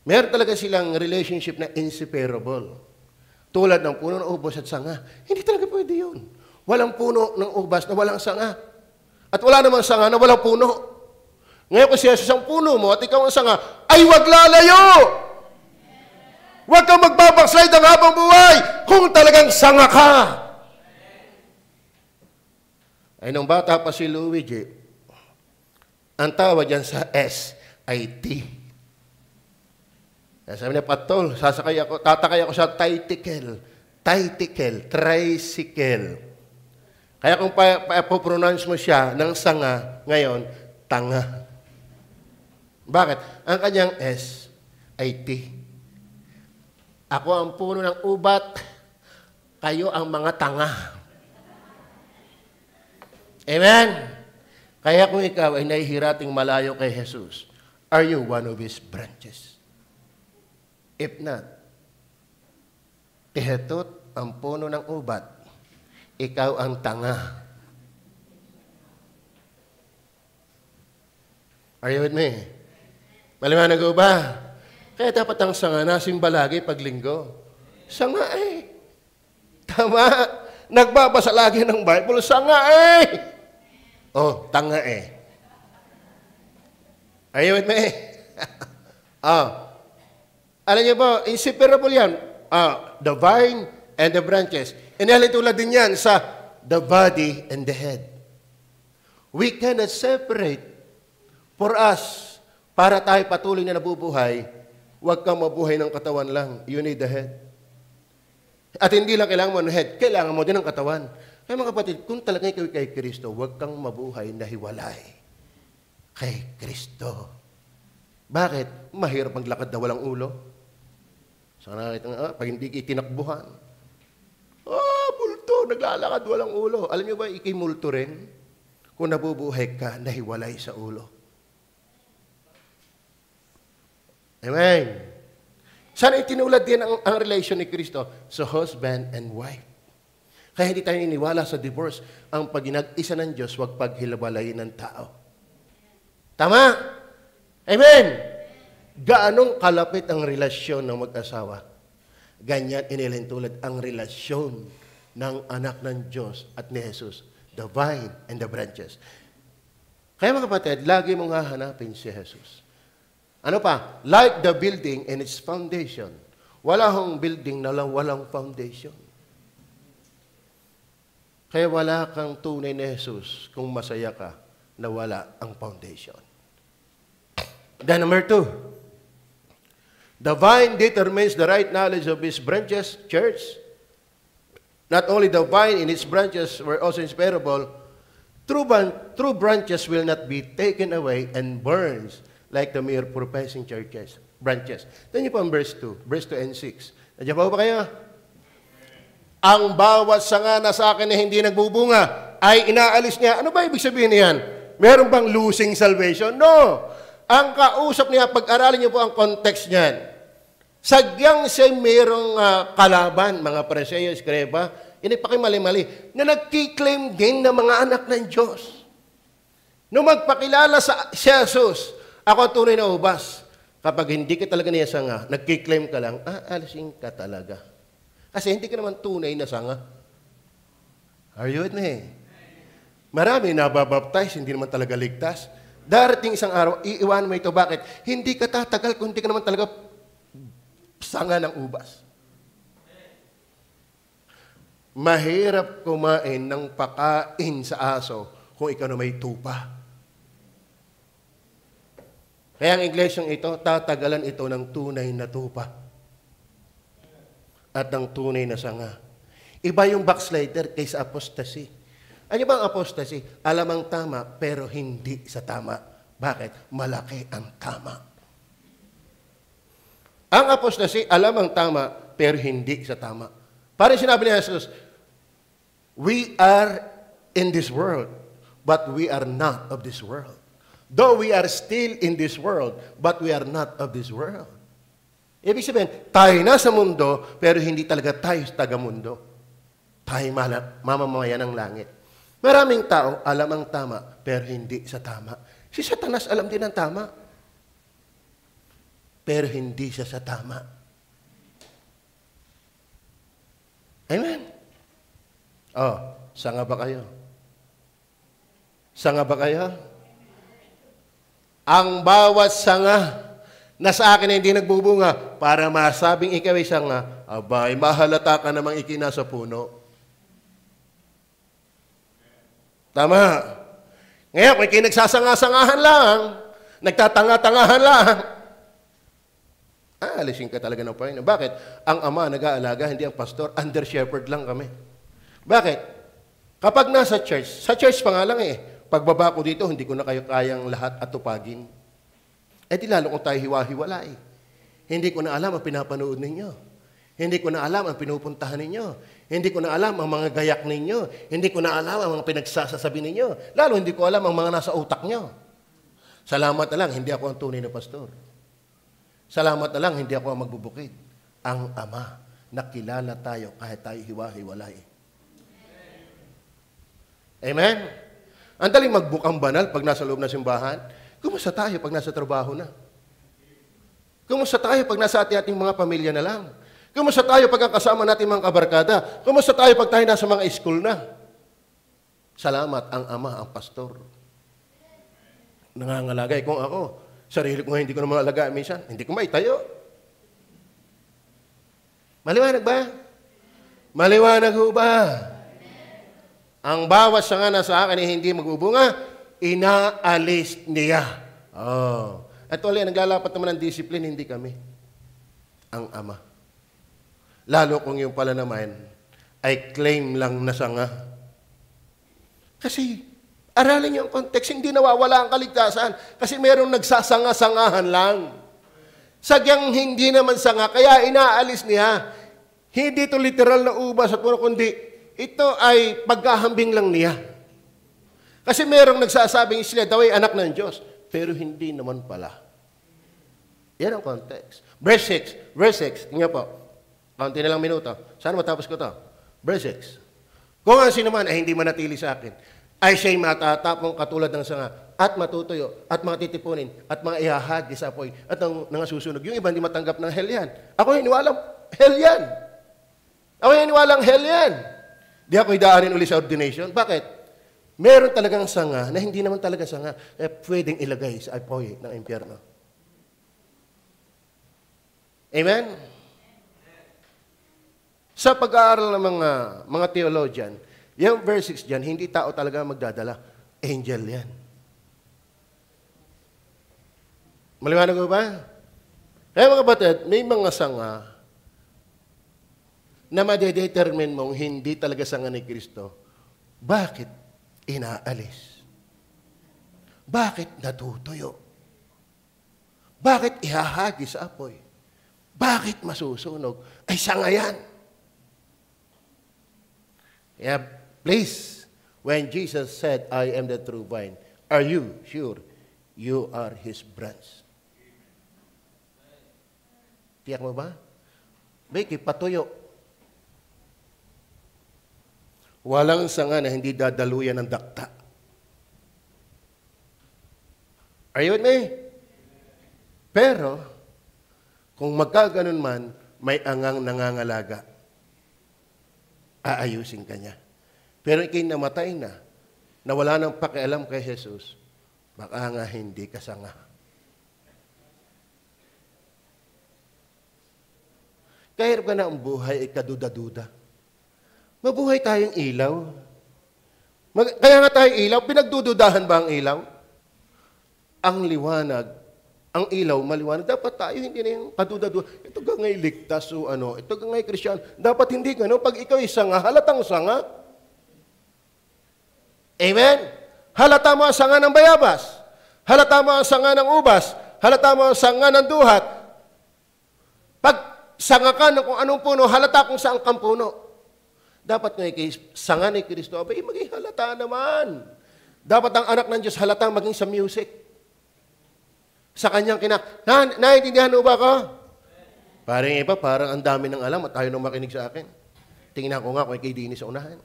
[SPEAKER 1] meron talaga silang relationship na inseparable. Tulad ng puno ng ubas at sanga. Hindi talaga pwede yun. Walang puno ng ubas na walang sanga. At wala namang sanga na walang puno. Ngayon kung si Jesus ang puno mo at ikaw ang sanga, ay wag lalayo! Huwag kang magbabackslide ang habang buhay kung talagang sanga ka. Ay, nung bata pa si Luigi, ang tawag dyan sa S ay T. Sabi niya, Patol, tatakay ako sa tricycle, Kaya kung pa-pronounce mo siya ng sanga, ngayon, tanga. Bakit? Ang kanyang S ay T. Ako ang puno ng ubat, kayo ang mga tanga. Amen? Kaya kung ikaw ay nahihirating malayo kay Jesus, are you one of His branches? If not, tihetot ang puno ng ubat, ikaw ang tanga. Are you with me? Maliwanag ko ba? Kaya dapat ang sanga nasimba lagi pag linggo. Sanga eh. Tama. Nagbabasa lagi ng Bible. Sanga eh. Oh, tanga eh. Are you with me? Alam niyo ba, inseparable yan. The vine and the branches. Inalitulad din yan sa the body and the head. We cannot separate. For us, para tayo patuloy na nabubuhay, huwag kang mabuhay ng katawan lang. You need the head. At hindi lang kailangan mo ng head, kailangan mo din ng katawan. Kaya mga kapatid, kung talagang ikaw kay Kristo, huwag kang mabuhay na hiwalay kay Kristo. Bakit? Mahirap maglakad na walang ulo. Sana nakita pag hindi itinakbuhan. Multo, naglalakad walang ulo. Alam niyo ba, ikimulto rin kung nabubuhay ka na hiwalay sa ulo. Amen. Sana itinulad din ang relation ni Kristo sa husband and wife. Kaya hindi tayo niniwala sa divorce. Ang pag-inag-isa ng Diyos, huwag paghilabalayin ng tao. Tama? Amen. Gaanong kalapit ang relasyon ng mag-asawa? Ganyan inilintulad ang relasyon ng anak ng Diyos at ni Jesus, the vine and the branches. Kaya mga kapatid, lagi mong hahanapin si Jesus. Ano pa? Like the building and its foundation. Wala hong building na walang foundation. Kaya wala kang tunay na Jesus kung masaya ka na wala ang foundation. Then number 2, the vine determines the right knowledge of its branches, church. Not only the vine in its branches were also inseparable, true branches will not be taken away and burned like the mere professing branches. Tignan niyo po ang verse 2 and 6. Nandiyan pa ba kayo? Ang bawat sanga na sa akin na hindi nagbubunga ay inaalis niya. Ano ba ibig sabihin niyan? Meron bang losing salvation? No! Ang kausap niya, pag-aralin niyo po ang context niyan. Sagyang siya mayroong kalaban, mga Pariseo, Eskreba, inipakimali-mali, na nagkiklaim din ng mga anak ng Diyos. Nung magpakilala sa Jesus, ako ang tunay na ubas. Kapag hindi ka talaga niya sanga, nagkiklaim ka lang, alisin ka talaga. Kasi hindi ka naman tunay na sanga. Are you with me? Marami nababaptize, hindi naman talaga ligtas. Darating isang araw, iiwan mo ito. Bakit? Hindi ka tatagal kung hindi ka naman talaga sanga ng ubas. Mahirap kumain ng pakain sa aso kung ikaw na may tupa. Kaya ang iglesyang ito, tatagalan ito ng tunay na tupa at ng tunay na sanga. Iba yung backslider kaysa apostasy. Ano ba ang apostasy? Alam ang tama, pero hindi sa tama. Bakit? Malaki ang tama. Ang apostasy, alam ang tama, pero hindi sa tama. Parang sinabi ni Jesus, we are in this world, but we are not of this world. Though we are still in this world, but we are not of this world. Ibig sabihin, tayo nasa mundo, pero hindi talaga tayo sa taga-mundo. Tayo mamamayan ng langit. Maraming tao, alam ang tama, pero hindi sa tama. Si Satanas alam din ang tama, pero hindi siya sa tama. Amen? Oh, sanga ba kayo? Sanga ba kayo? Ang bawat sanga na sa akin ay hindi nagbubunga para masabing ikaw ay sanga, abay, mahalata ka namang ikinasa puno. Tama. Ngayon, kung ikay nagsasanga-sangahan lang, nagtatanga-tangahan lang, alisin ka talaga ng Panginoon. Bakit? Ang ama nag-aalaga, hindi ang pastor, under shepherd lang kami. Bakit? Kapag nasa church, sa church pa nga lang pagbaba ko dito, hindi ko na kayo kayang lahat atupagin. Di lalo kung tayo hiwa-hiwalay. Hindi ko na alam ang pinapanood ninyo. Hindi ko na alam ang pinupuntahan ninyo. Hindi ko na alam ang mga gayak ninyo. Hindi ko na alam ang mga pinagsasasabi ninyo. Lalo hindi ko alam ang mga nasa utak nyo. Salamat na lang, hindi ako ang tunay na pastor. Salamat na lang, hindi ako ang magbubukid. Ang Ama, nakilala tayo kahit tayo hiwa-hiwalay. Amen? Ang daling magbukang banal pag nasa loob ng simbahan. Kumusta tayo pag nasa trabaho na? Kumusta tayo pag nasa ating mga pamilya na lang? Kumusta tayo pag kasama natin mga kabarkada? Kumusta tayo pag tayo nasa mga school na? Salamat ang Ama, ang pastor. Nangangalagay kung ako. Sarili ko nga hindi ko na maalagaan minsan. Hindi ko maitayo. Maliwanag ba? Maliwanag ho ba? Ang bawat sanga na sa akin ay hindi magbubunga, inaalis niya. Oh. At wala, naglalapat naman ng discipline, hindi kami. Ang Ama. Lalo kung yung pala naman ay claim lang na sanga. Kasi, aralin niyo ang context, hindi nawawala ang kaligtasan. Kasi merong nagsasanga-sangahan lang. Sagyang hindi naman sanga, kaya inaalis niya. Hindi ito literal na ubas at puno, kundi ito ay pagkahambing lang niya. Kasi merong nagsasabing sila daw ay anak ng Diyos, pero hindi naman pala. Yan ang context. Verse 6, tingnan po. Kaunti na lang minuto. Sana matapos ko ito. Verse 6. Kung ang sino man ay hindi manatili sa akin, ay siya'y matatapong katulad ng sanga, at matutuyo, at mga titipunin, at mga ihahagi sa apoy, at ang susunog. Yung iba hindi matanggap ng hell yan. Ako hiniwalam. Hell yan. Ako naniwalang hell yan. Di ako idaanin uli sa ordination. Bakit? Meron talagang sanga na hindi naman talaga sanga pwedeng ilagay sa apoy ng impyerno. Amen? Sa pag-aaral ng mga theologian, yung verse 6 dyan, hindi tao talaga magdadala. Angel yan. Maliwanag ko ba? Kaya mga batid, may mga sanga na madedetermine mong hindi talaga sanga ni Kristo. Bakit inaalis? Bakit natutuyo? Bakit ihahagi sa apoy? Bakit masusunog? Ay sanga yan. Yeah, please, when Jesus said, I am the true vine, are you sure you are His branch? Tiyak mo ba? Beki, patuyo. Walang sanga na hindi dadaluyan ng dakta. Are you with me? Pero, kung magkaganon man, may angang nangangalaga. Aayusin ka niya. Pero ikay namatay na wala nang pakialam kay Jesus, baka nga hindi ka sanga. Kahirap ka na ang buhay ay kaduda-duda. Mabuhay tayong ilaw. Kaya nga tayo ilaw, pinagdududahan ba ang ilaw? Ang liwanag, ang ilaw, maliwanag. Dapat tayo hindi na yung kaduda-duda. Ito ka nga'y ligtas o ano, ito ka nga'y Kristiyan. Dapat hindi ka, no? Pag ikaw ay sanga, halatang sanga. Amen? Halata mo ang sanga ng bayabas. Halata mo ang sanga ng ubas. Halata mo ang sanga ng duhat. Pag sanga ka ng kung anong puno, halata kung saan kang puno. Dapat nga'y sanga ni Kristo, abay, maging halata naman. Dapat ang anak ng Diyos halatang maging sa music. Sa kanyang naiintindihan mo ba ko? Parang iba, parang ang dami ng alam at tayo nang makinig sa akin. Tingnan ko nga kung ikay dinis sa unahan.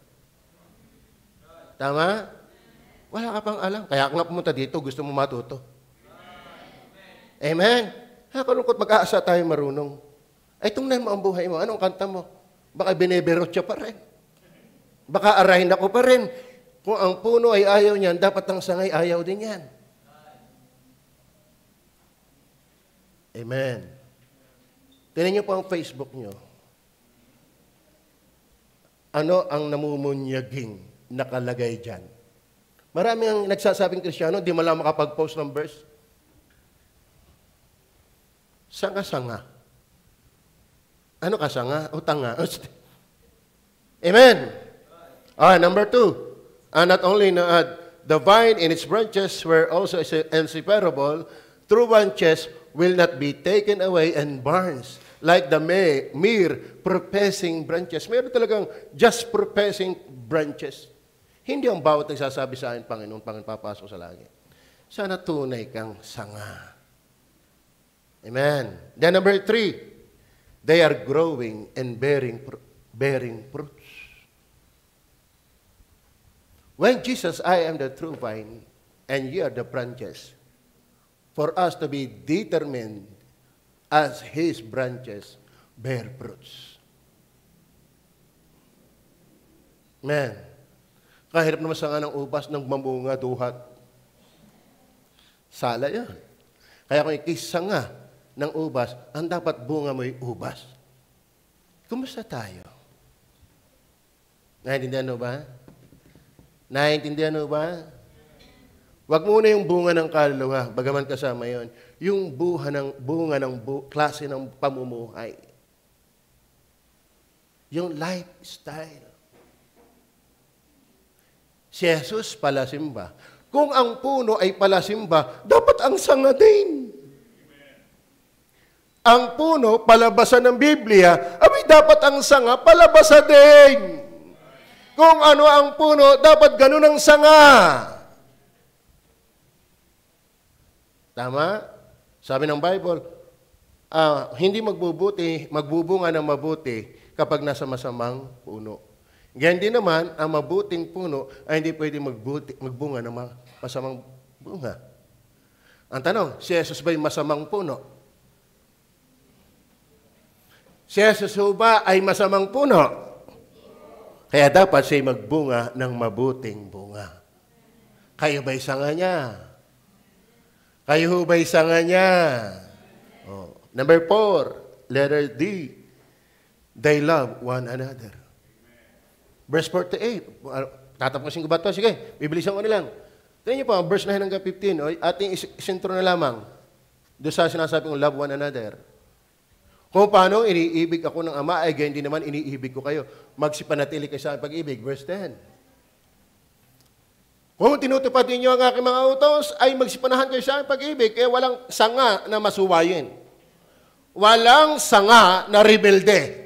[SPEAKER 1] Tama? Wala ka pang alam. Kaya ako nga pumunta dito, gusto mo matuto. Amen? Nakalungkot mag-aasa tayo marunong. Ay, tungnan mo ang buhay mo. Anong kanta mo? Baka bineberotya pa rin. Baka arahin ako pa rin. Kung ang puno ay ayaw niyan, dapat ang sangay ayaw din yan. Amen. Tingnan niyo po ang Facebook niyo. Ano ang namumunyaging nakalagay dyan? Marami ang nagsasabing Kristiyano, di man lang makapag-post ng verse. Sanga-sanga. Ano ka, sanga? O tanga? Amen. Number 2. Not only the vine and its branches were also inseparable, true branches will not be taken away and burns like the mere professing branches. Meron talagang just professing branches. Hindi ang bawat nagsasabi sa akin, Panginoon, papasok sa langit. Sana tunay kang sanga. Amen. Then number 3, they are growing and bearing fruits. When Jesus, I am the true vine, and ye are the branches, for us to be determined as His branches bear fruits. Man, kahirap naman sa nga ng ubas ng mamunga, duhat. Sala yan. Kaya kung ikisa nga ng ubas, ang dapat bunga mo'y ubas. Kumusta tayo? Naintindihan mo ba? Naintindihan mo ba? Wag muna yung bunga ng kaluluwa, bagaman kasama yon. Yung bunga ng klase ng pamumuhay. Yung lifestyle. Si Jesus palasimba. Kung ang puno ay palasimba, dapat ang sanga din. Ang puno, palabasan ng Biblia, abay dapat ang sanga, palabasa din. Kung ano ang puno, dapat ganun ang sanga. Tama? Sabi ng Bible, hindi magbubunga ng mabuti kapag nasa masamang puno. Ganyan din naman, ang mabuting puno ay hindi pwede magbunga ng masamang bunga. Ang tanong, si Jesus ba'y masamang puno? Si Jesus ho ba ay masamang puno? Kaya dapat siya magbunga ng mabuting bunga. Kayo ba'y sanga niya? Kayo ho ba'y sanga niya? Oh. Number 4, letter D. They love one another. Verse 48. Tatapusin ko ba ito? Sige, bibilisan ko na lang. Tingnan niyo po, verse 9 hanggang 15. O, ating isentro na lamang. Doon sa sinasabi kong love one another. Kung paano iniibig ako ng Ama, ay ganyan din naman iniibig ko kayo. Magsipanatili kayo sa pag-ibig. Verse 10. Kung tinutupad ninyo ang aking mga utos, ay magsipanahan kayo sa pag-ibig, kaya walang sanga na masuwayin. Walang sanga na rebelde.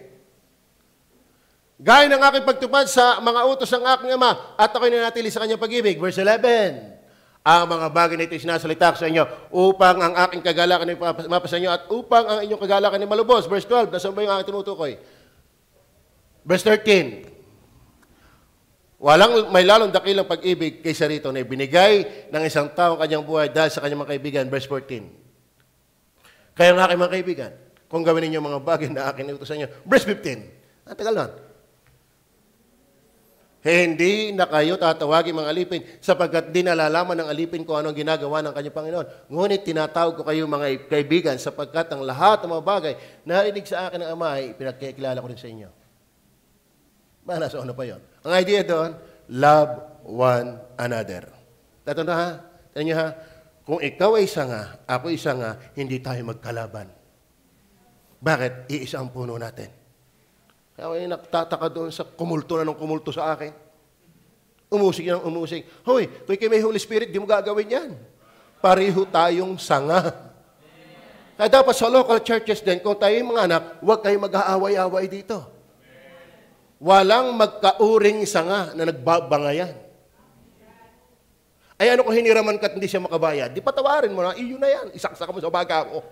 [SPEAKER 1] Gaya ng aking pagtupad sa mga utos ng aking Ama, at ako'y nanatili sa kanyang pag-ibig. Verse 11. Ang mga bagay na ito'y sinasalita ko sa inyo upang ang aking kagalakan ay mapasa inyo at upang ang inyong kagalakan ay malubos. Verse 12. Nasaan ba yung aking tinutukoy? Verse 13. Walang may lalong dakilang pag-ibig kaysa rito na ibinigay ng isang tao kanyang buhay dahil sa kanyang mga kaibigan. Verse 14. Kaya ng aking mga kaibigan, kung gawin ninyo mga bagay na akin iutos sa inyo. Verse 15. Ang tagal nun. Hindi na kayo tatawagin mga alipin sapagkat di nalalaman ng alipin kung anong ginagawa ng kanyang Panginoon. Ngunit tinatawag ko kayo mga kaibigan sapagkat ang lahat ng mga bagay na narinig sa akin ng Ama ay pinagkikilala ko rin sa inyo. Nasa ano pa yun? Ang idea doon, love one another. Tato na ha? Tato nyo ha? Kung ikaw ay sanga, ako ay sanga, hindi tayo magkalaban. Bakit? Iisa ang puno natin. Kaya may nagtataka doon sa kumulto na ng kumulto sa akin. Umusig ng umusig. Hoy, kung kayo may Holy Spirit, di mo gagawin yan. Pareho tayong sanga. Kaya dapat sa local churches din, kung tayo yung mga anak, huwag kayo mag-aaway-away dito. Walang magkauring sanga na nagbabangayan. Ay ano kung hiniraman ka at hindi siya makabayad? Di patawarin mo na, iyon na yan. Isaksak mo sa baga ko.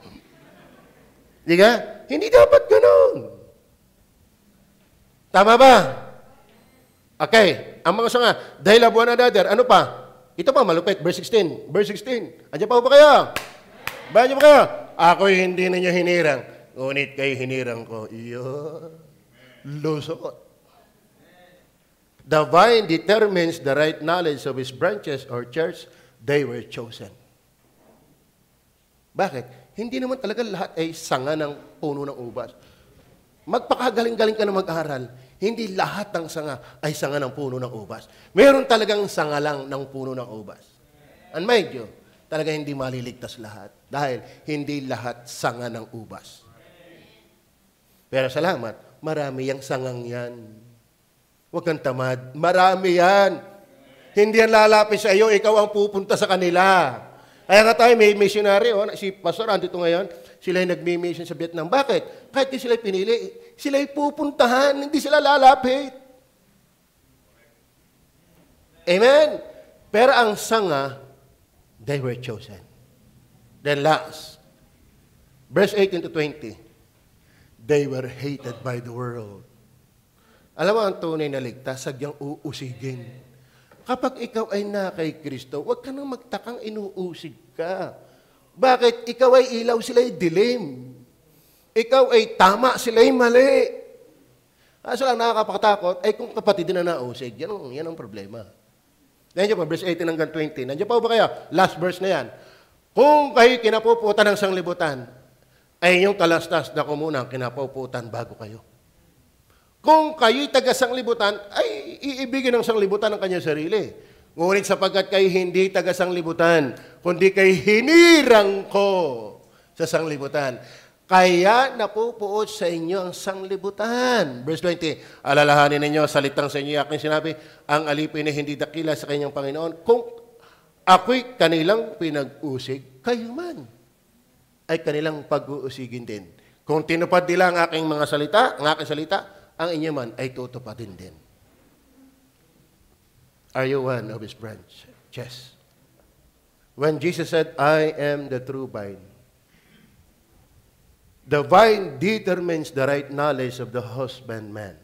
[SPEAKER 1] Di ka? Hindi dapat ganun. Tama ba? Okay. Ang mga sanga, dahil love one another, ano pa? Ito pa, malupit. Verse 16. Verse 16. Andiyan pa ba kayo? Bayan niyo ba kayo? Ako'y hindi ninyo hinirang. Ngunit kayo hinirang ko. Iyo. Lusot. The vine determines the right knowledge of his branches or church. They were chosen. Bakit? Hindi naman talaga lahat ay sanga ng puno ng ubas. Magpakagaling-galing ka na mag-aral, hindi lahat ng sanga ay sanga ng puno ng ubas. Meron talagang sanga lang ng puno ng ubas. And mind you, talaga hindi maliligtas lahat dahil hindi lahat sanga ng ubas. Pero salamat, marami yang sangang yan. Huwag kang tamad, marami yan. Hindi yan lalapit sa iyo, ikaw ang pupunta sa kanila. Kaya nga tayo, may missionary, si Pastor andito ngayon, sila yung nagmi-mission sa Vietnam. Bakit? Kahit di sila pinili, sila yung pupuntahan, hindi sila lalapit. Amen? Pero ang sanga, they were chosen. Then last, verse 18 to 20, they were hated by the world. Alam mo, ang tunay na ligtas, sagyang uusigin. Kapag ikaw ay na kay Kristo, huwag ka nang magtakang inuusig ka. Bakit? Ikaw ay ilaw, sila ay dilim. Ikaw ay tama, sila ay mali. Kaso lang nakakapatakot, ay kung kapatid na nausig, yan ang problema. Nandiyan pa, verse 18 hanggang 20. Nandiyan pa ba kaya? Last verse na yan. Kung kayo kinapuputan ng sanglibutan, ay yung talastas na kumuna ang kinapuputan bago kayo. Kung kayo'y taga-sanglibutan, ay iibigin ng sanglibutan ang kanyang sarili. Ngunit sapagkat kayo hindi taga-sanglibutan, kundi kayo hinirang ko sa sanglibutan. Kaya napupuot sa inyo ang sanglibutan. Verse 20, alalahanin ninyo, salitang sa inyo, aking sinabi, ang alipin na hindi dakila sa kanyang Panginoon, kung ako'y kanilang pinag-usig, kayo man ay kanilang pag-uusigin din. Kung tinupad nila ang aking mga salita, ang aking salita, ang inyo man ay tutupadin din. Are you one of his branch? Yes. When Jesus said, I am the true vine, the vine determines the right knowledge of the husbandman.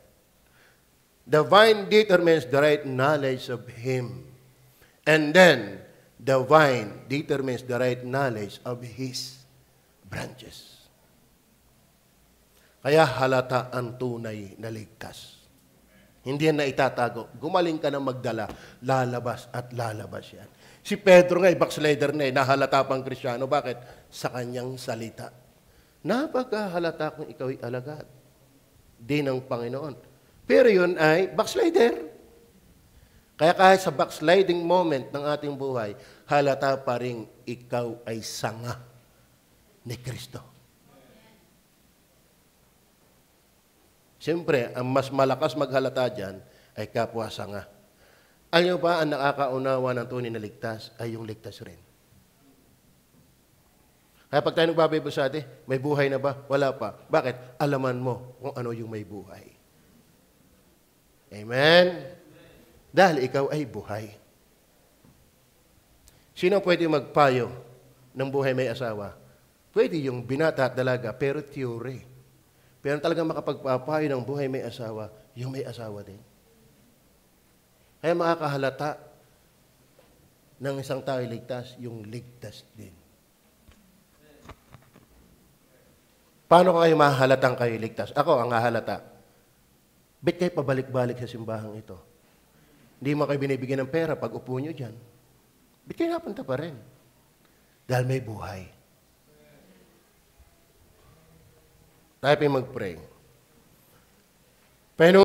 [SPEAKER 1] The vine determines the right knowledge of him. And then, the vine determines the right knowledge of his branches. Kaya halata ang tunay na ligtas. Hindi yan na itatago. Gumaling ka na magdala, lalabas at lalabas yan. Si Pedro nga, backslider na nahalata pang Kristyano. Bakit? Sa kanyang salita. Napakahalata kung ikaw ay alagad. Di ng Panginoon. Pero yun ay backslider. Kaya kahit sa backsliding moment ng ating buhay, halata pa rin ikaw ay sanga ni Kristo. Siyempre, ang mas malakas maghalata dyan ay kapwa sanga. Alam ba, ang nakakaunawa ng tunay na ligtas ay yung ligtas rin. Kaya pag tayo nagbabay-busate, may buhay na ba? Wala pa. Bakit? Alaman mo kung ano yung may buhay. Amen? Dahil ikaw ay buhay. Sino pwede magpayo ng buhay may asawa? Pwede yung binata at dalaga, pero theory. Pero talagang makapagpapayo ng buhay may asawa, yung may asawa din. Kaya makakahalata ng isang tao ligtas, yung ligtas din. Paano kayo mahahalatang kayo ligtas? Ako ang hahalata. Ba't kayo pabalik-balik sa simbahang ito? Hindi mo kayo binibigyan ng pera pag upo nyo dyan. Ba't kayo napunta pa rin? Dahil may buhay. Tayo mag-pray.